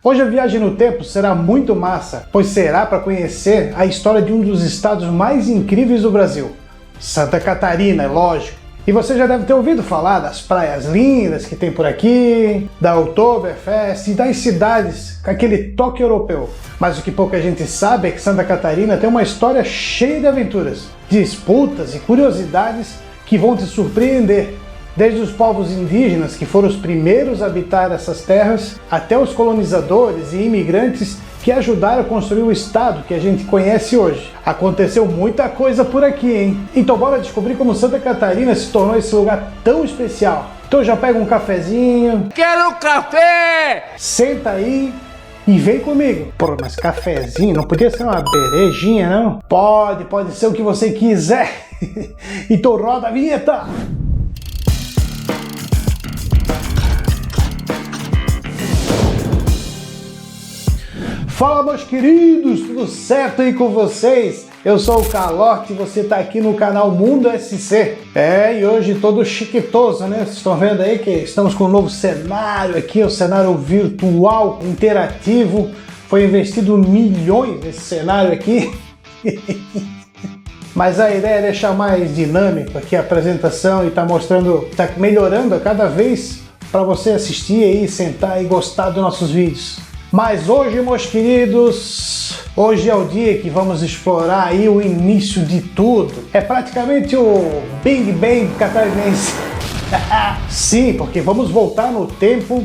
Hoje a viagem no tempo será muito massa, pois será para conhecer a história de um dos estados mais incríveis do Brasil, Santa Catarina, é lógico. E você já deve ter ouvido falar das praias lindas que tem por aqui, da Oktoberfest e das cidades com aquele toque europeu. Mas o que pouca gente sabe é que Santa Catarina tem uma história cheia de aventuras, disputas e curiosidades que vão te surpreender. Desde os povos indígenas, que foram os primeiros a habitar essas terras, até os colonizadores e imigrantes que ajudaram a construir o estado que a gente conhece hoje. Aconteceu muita coisa por aqui, hein? Então bora descobrir como Santa Catarina se tornou esse lugar tão especial. Então já pega um cafezinho. Quero café! Senta aí e vem comigo. Pô, mas cafezinho não podia ser uma berejinha, não? Pode ser o que você quiser. Então roda a vinheta! Fala, meus queridos, tudo certo aí com vocês? Eu sou o Calote e você está aqui no canal Mundo SC. E hoje todo chiquitoso, né? Vocês estão vendo aí que estamos com um novo cenário aqui, o cenário virtual, interativo. Foi investido milhões nesse cenário aqui. Mas a ideia é deixar mais dinâmico aqui a apresentação e tá mostrando, tá melhorando a cada vez para você assistir aí, sentar e gostar dos nossos vídeos. Mas hoje, meus queridos, hoje é o dia que vamos explorar aí o início de tudo. É praticamente o Big Bang catarinense. Sim, porque vamos voltar no tempo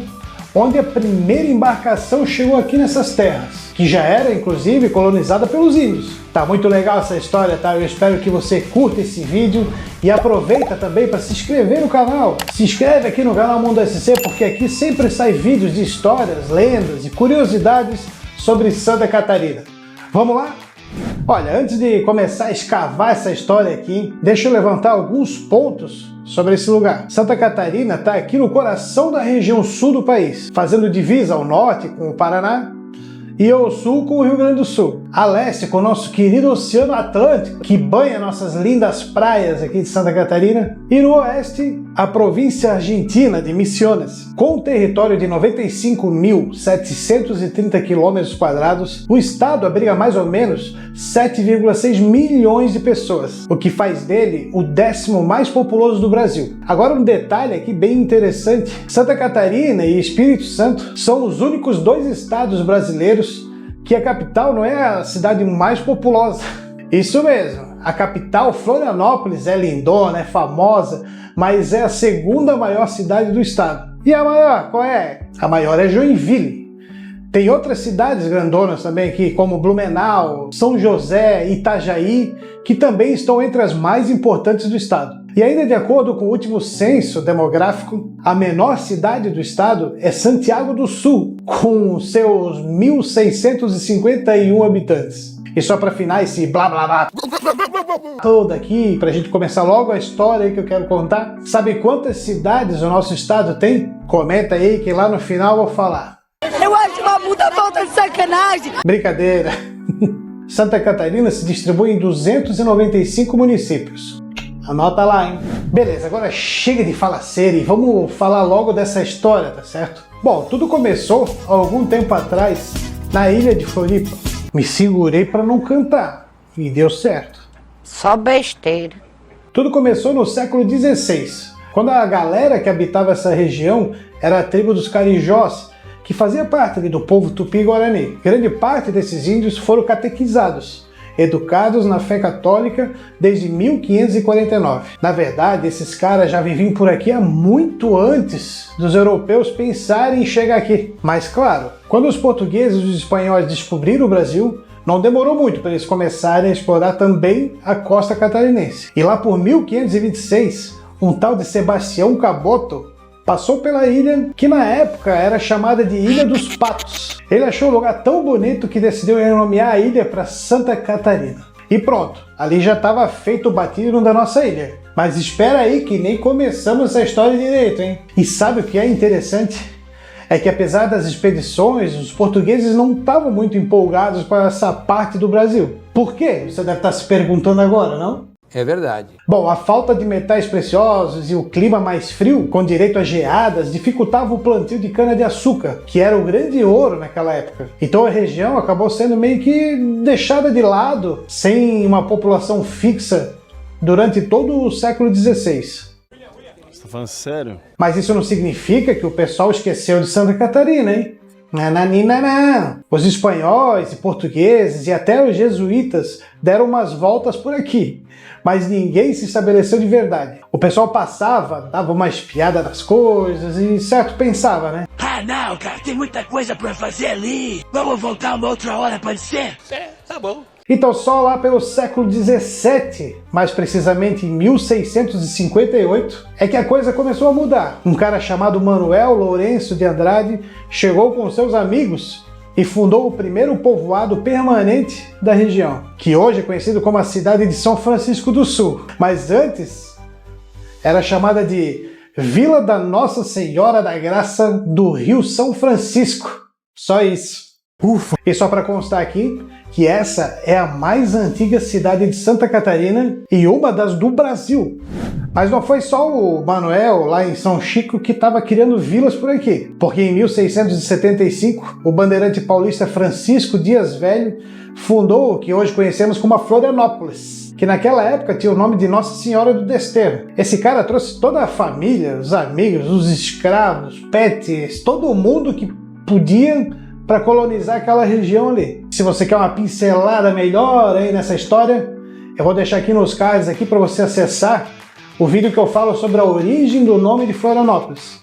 onde a primeira embarcação chegou aqui nessas terras, que já era inclusive colonizada pelos índios. Tá muito legal essa história, tá? Eu espero que você curta esse vídeo e aproveita também para se inscrever no canal. Se inscreve aqui no canal Mundo SC, porque aqui sempre sai vídeos de histórias, lendas e curiosidades sobre Santa Catarina. Vamos lá? Olha, antes de começar a escavar essa história aqui, deixa eu levantar alguns pontos sobre esse lugar. Santa Catarina está aqui no coração da região sul do país, fazendo divisa ao norte com o Paraná e ao sul com o Rio Grande do Sul. A leste com o nosso querido Oceano Atlântico, que banha nossas lindas praias aqui de Santa Catarina. E no oeste, a província argentina de Misiones. Com um território de 95.730 km², o estado abriga mais ou menos 7,6 milhões de pessoas, o que faz dele o 10º mais populoso do Brasil. Agora um detalhe aqui bem interessante: Santa Catarina e Espírito Santo são os únicos dois estados brasileiros que a capital não é a cidade mais populosa. Isso mesmo, a capital Florianópolis é lindona, é famosa, mas é a segunda maior cidade do estado. E a maior, qual é? A maior é Joinville. Tem outras cidades grandonas também aqui, como Blumenau, São José, Itajaí, que também estão entre as mais importantes do estado. E ainda de acordo com o último censo demográfico, a menor cidade do estado é Santiago do Sul, com seus 1.651 habitantes. E só para afinar esse blá blá blá todo aqui, pra gente começar logo a história aí que eu quero contar, sabe quantas cidades o nosso estado tem? Comenta aí que lá no final eu vou falar. Eu acho uma puta falta de sacanagem! Brincadeira! Santa Catarina se distribui em 295 municípios. Anota lá, hein? Beleza, agora chega de falaceira e vamos falar logo dessa história, tá certo? Bom, tudo começou há algum tempo atrás na ilha de Floripa. Me segurei para não cantar e deu certo. Só besteira. Tudo começou no século XVI, quando a galera que habitava essa região era a tribo dos Carijós, que fazia parte ali do povo Tupi-Guarani. Grande parte desses índios foram catequizados, educados na fé católica desde 1549. Na verdade, esses caras já viviam por aqui há muito antes dos europeus pensarem em chegar aqui. Mas claro, quando os portugueses e os espanhóis descobriram o Brasil, não demorou muito para eles começarem a explorar também a costa catarinense. E lá por 1526, um tal de Sebastião Caboto passou pela ilha, que na época era chamada de Ilha dos Patos. Ele achou o lugar tão bonito que decidiu renomear a ilha para Santa Catarina. E pronto, ali já estava feito o batismo da nossa ilha. Mas espera aí que nem começamos essa história direito, hein? E sabe o que é interessante? É que apesar das expedições, os portugueses não estavam muito empolgados com essa parte do Brasil. Por quê? Você deve estar se perguntando agora, não? É verdade. Bom, a falta de metais preciosos e o clima mais frio, com direito a geadas, dificultava o plantio de cana-de-açúcar, que era o grande ouro naquela época. Então a região acabou sendo meio que deixada de lado, sem uma população fixa durante todo o século XVI. Você tá falando sério? Mas isso não significa que o pessoal esqueceu de Santa Catarina, hein? Não. Os espanhóis e portugueses e até os jesuítas deram umas voltas por aqui, mas ninguém se estabeleceu de verdade. O pessoal passava, dava uma espiada nas coisas e certo pensava, né? Ah não, cara, tem muita coisa pra fazer ali. Vamos voltar uma outra hora, pode ser? Tá bom. Então só lá pelo século XVII, mais precisamente em 1658, é que a coisa começou a mudar. Um cara chamado Manuel Lourenço de Andrade chegou com seus amigos e fundou o primeiro povoado permanente da região, que hoje é conhecido como a cidade de São Francisco do Sul. Mas antes era chamada de Vila da Nossa Senhora da Graça do Rio São Francisco. Só isso. Ufa! E só para constar aqui que essa é a mais antiga cidade de Santa Catarina e uma das do Brasil. Mas não foi só o Manuel, lá em São Chico, que estava criando vilas por aqui, porque em 1675 o bandeirante paulista Francisco Dias Velho fundou o que hoje conhecemos como a Florianópolis, que naquela época tinha o nome de Nossa Senhora do Desterro. Esse cara trouxe toda a família, os amigos, os escravos, pets, todo mundo que podia para colonizar aquela região ali. Se você quer uma pincelada melhor aí nessa história, eu vou deixar aqui nos cards aqui para você acessar o vídeo que eu falo sobre a origem do nome de Florianópolis.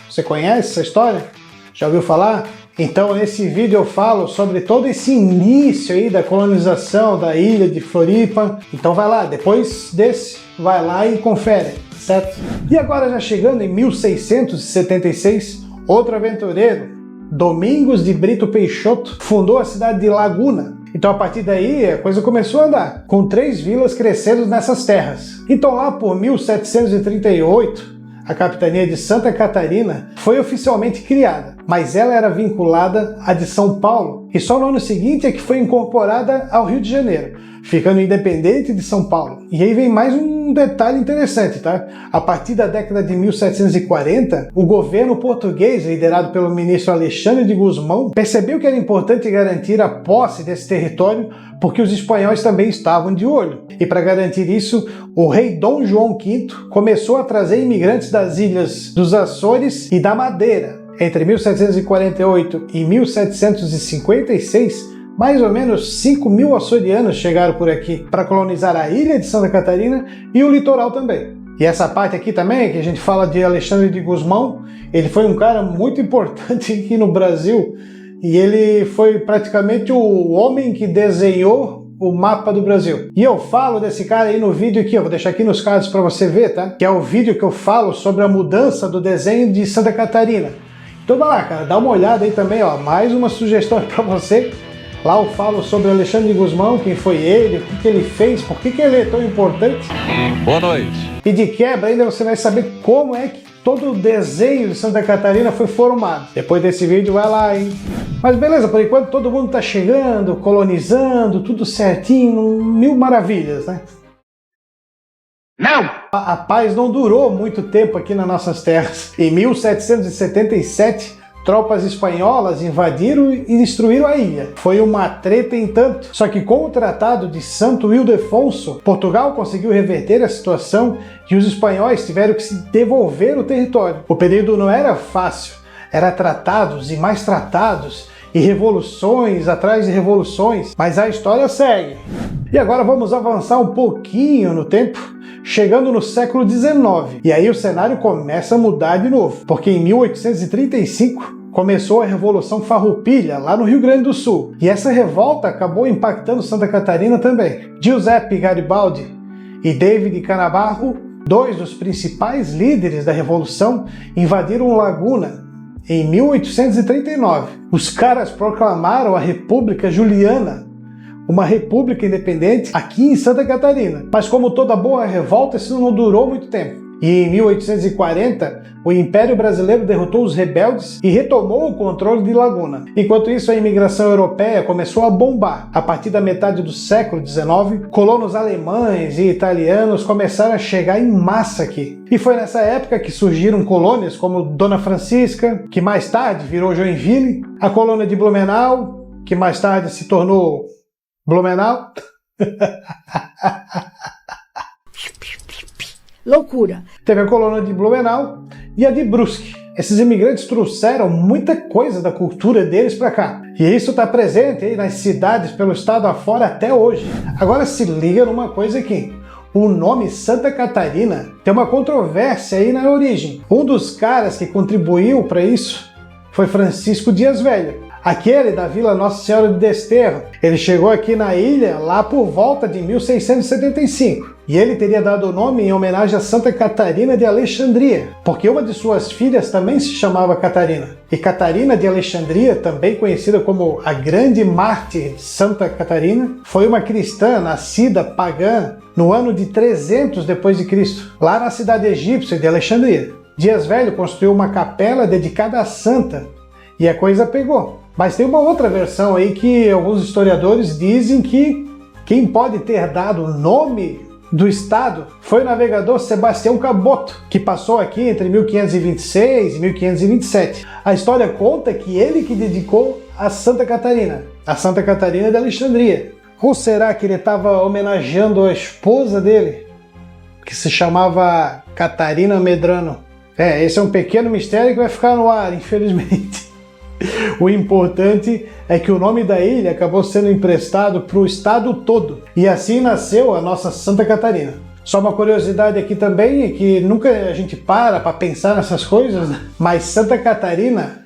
Você conhece essa história? Já ouviu falar? Então nesse vídeo eu falo sobre todo esse início aí da colonização da ilha de Floripa. Então vai lá, depois desse, vai lá e confere, certo? E agora já chegando em 1676, outro aventureiro, Domingos de Brito Peixoto, fundou a cidade de Laguna. Então a partir daí a coisa começou a andar, com 3 vilas crescendo nessas terras. Então lá por 1738, a capitania de Santa Catarina foi oficialmente criada, mas ela era vinculada à de São Paulo, e só no ano seguinte é que foi incorporada ao Rio de Janeiro, ficando independente de São Paulo. E aí vem mais um detalhe interessante, tá? A partir da década de 1740, o governo português, liderado pelo ministro Alexandre de Gusmão, percebeu que era importante garantir a posse desse território, porque os espanhóis também estavam de olho. E para garantir isso, o rei Dom João V começou a trazer imigrantes das ilhas dos Açores e da Madeira. Entre 1748 e 1756, mais ou menos 5.000 açorianos chegaram por aqui para colonizar a ilha de Santa Catarina e o litoral também. E essa parte aqui também, que a gente fala de Alexandre de Gusmão, ele foi um cara muito importante aqui no Brasil e ele foi praticamente o homem que desenhou o mapa do Brasil. E eu falo desse cara aí no vídeo aqui, eu vou deixar aqui nos cards para você ver, tá? Que é o vídeo que eu falo sobre a mudança do desenho de Santa Catarina. Então vai lá, cara, dá uma olhada aí também, ó, mais uma sugestão para você. Lá eu falo sobre Alexandre de Gusmão, quem foi ele, o que ele fez, por que ele é tão importante. Boa noite. E de quebra ainda você vai saber como é que todo o desenho de Santa Catarina foi formado. Depois desse vídeo vai lá, hein? Mas beleza, por enquanto todo mundo tá chegando, colonizando, tudo certinho, mil maravilhas, né? Não! A paz não durou muito tempo aqui nas nossas terras. Em 1777, tropas espanholas invadiram e destruíram a ilha. Foi uma treta em tanto. Só que com o Tratado de Santo Ildefonso, Portugal conseguiu reverter a situação e os espanhóis tiveram que se devolver o território. O período não era fácil. Era tratados e mais tratados e revoluções atrás de revoluções. Mas a história segue. E agora vamos avançar um pouquinho no tempo, chegando no século XIX. E aí o cenário começa a mudar de novo, porque em 1835 começou a Revolução Farroupilha, lá no Rio Grande do Sul. E essa revolta acabou impactando Santa Catarina também. Giuseppe Garibaldi e David Canabarro, 2 dos principais líderes da Revolução, invadiram Laguna em 1839. Os caras proclamaram a República Juliana, uma república independente aqui em Santa Catarina. Mas como toda boa revolta, isso não durou muito tempo. E em 1840, o Império Brasileiro derrotou os rebeldes e retomou o controle de Laguna. Enquanto isso, a imigração europeia começou a bombar. A partir da metade do século XIX, colonos alemães e italianos começaram a chegar em massa aqui. E foi nessa época que surgiram colônias como Dona Francisca, que mais tarde virou Joinville, a colônia de Blumenau, que mais tarde se tornou Blumenau. Loucura. Teve a colônia de Blumenau e a de Brusque. Esses imigrantes trouxeram muita coisa da cultura deles para cá. E isso está presente aí nas cidades pelo estado afora até hoje. Agora se liga numa coisa aqui. O nome Santa Catarina tem uma controvérsia aí na origem. Um dos caras que contribuiu para isso foi Francisco Dias Velho, aquele da Vila Nossa Senhora de Desterro. Ele chegou aqui na ilha lá por volta de 1675. E ele teria dado o nome em homenagem a Santa Catarina de Alexandria, porque uma de suas filhas também se chamava Catarina. E Catarina de Alexandria, também conhecida como a Grande Mártir de Santa Catarina, foi uma cristã nascida pagã no ano de 300 d.C., lá na cidade egípcia de Alexandria. Dias Velho construiu uma capela dedicada à santa, e a coisa pegou. Mas tem uma outra versão aí que alguns historiadores dizem que quem pode ter dado o nome do estado foi o navegador Sebastião Caboto, que passou aqui entre 1526 e 1527. A história conta que ele que dedicou a Santa Catarina de Alexandria. Ou será que ele estava homenageando a esposa dele, que se chamava Catarina Medrano? Esse é um pequeno mistério que vai ficar no ar, infelizmente. O importante é que o nome da ilha acabou sendo emprestado para o estado todo, e assim nasceu a nossa Santa Catarina. Só uma curiosidade aqui também é que nunca a gente para pensar nessas coisas, né? Mas Santa Catarina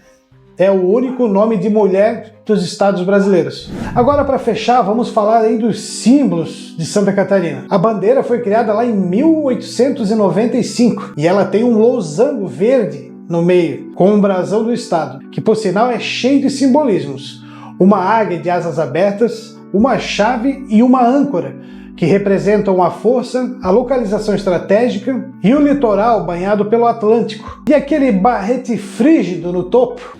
é o único nome de mulher dos estados brasileiros. Agora, para fechar, vamos falar aí dos símbolos de Santa Catarina. A bandeira foi criada lá em 1895 e ela tem um losango verde no meio, com um brasão do estado, que por sinal é cheio de simbolismos. Uma águia de asas abertas, uma chave e uma âncora, que representam a força, a localização estratégica e o litoral banhado pelo Atlântico. E aquele barrete frígido no topo.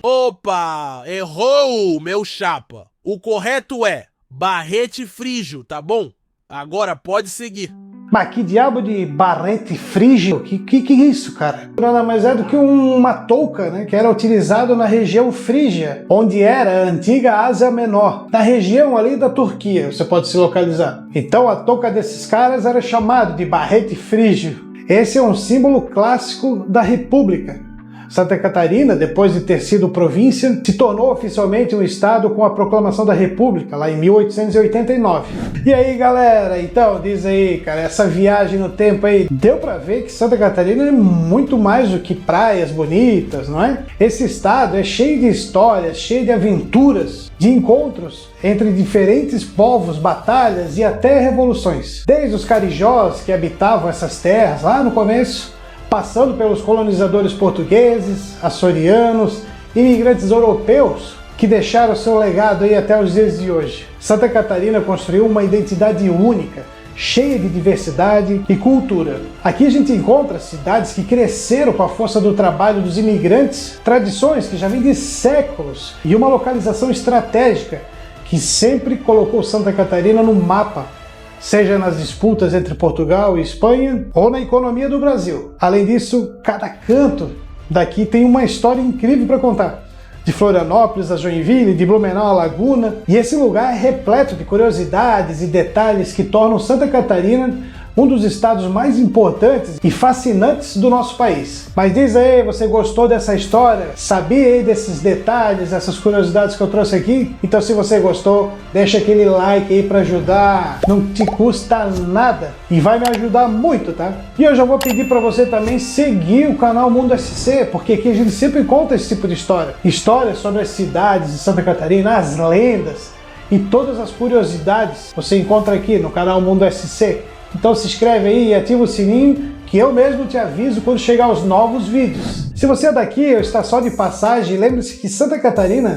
Opa, errou, meu chapa. O correto é barrete frígio, tá bom? Agora pode seguir. Mas que diabo de barrete frígio? Que é isso, cara? Nada mais é do que uma touca, né, que era utilizado na região frígia, onde era a antiga Ásia Menor, na região ali da Turquia, você pode se localizar. Então a touca desses caras era chamada de barrete frígio. Esse é um símbolo clássico da República. Santa Catarina, depois de ter sido província, se tornou oficialmente um estado com a proclamação da República, lá em 1889. E aí, galera, então, diz aí, cara, essa viagem no tempo aí, deu pra ver que Santa Catarina é muito mais do que praias bonitas, não é? Esse estado é cheio de histórias, cheio de aventuras, de encontros entre diferentes povos, batalhas e até revoluções. Desde os carijós que habitavam essas terras lá no começo, passando pelos colonizadores portugueses, açorianos, imigrantes europeus que deixaram seu legado aí até os dias de hoje. Santa Catarina construiu uma identidade única, cheia de diversidade e cultura. Aqui a gente encontra cidades que cresceram com a força do trabalho dos imigrantes, tradições que já vêm de séculos e uma localização estratégica que sempre colocou Santa Catarina no mapa, seja nas disputas entre Portugal e Espanha ou na economia do Brasil. Além disso, cada canto daqui tem uma história incrível para contar. De Florianópolis a Joinville, de Blumenau a Laguna. E esse lugar é repleto de curiosidades e detalhes que tornam Santa Catarina um dos estados mais importantes e fascinantes do nosso país. Mas diz aí, você gostou dessa história? Sabia aí desses detalhes, essas curiosidades que eu trouxe aqui? Então se você gostou, deixa aquele like aí para ajudar, não te custa nada e vai me ajudar muito, tá? E eu já vou pedir para você também seguir o canal Mundo SC, porque aqui a gente sempre conta esse tipo de história. Histórias sobre as cidades de Santa Catarina, as lendas e todas as curiosidades você encontra aqui no canal Mundo SC. Então se inscreve aí e ativa o sininho que eu mesmo te aviso quando chegar os novos vídeos. Se você é daqui ou está só de passagem, lembre-se que Santa Catarina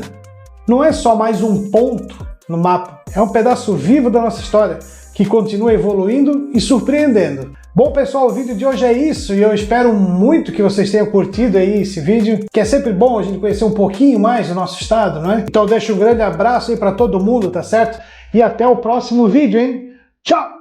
não é só mais um ponto no mapa, é um pedaço vivo da nossa história, que continua evoluindo e surpreendendo. Bom, pessoal, o vídeo de hoje é isso e eu espero muito que vocês tenham curtido aí esse vídeo, que é sempre bom a gente conhecer um pouquinho mais do nosso estado, não é? Então deixo um grande abraço aí para todo mundo, tá certo? E até o próximo vídeo, hein? Tchau!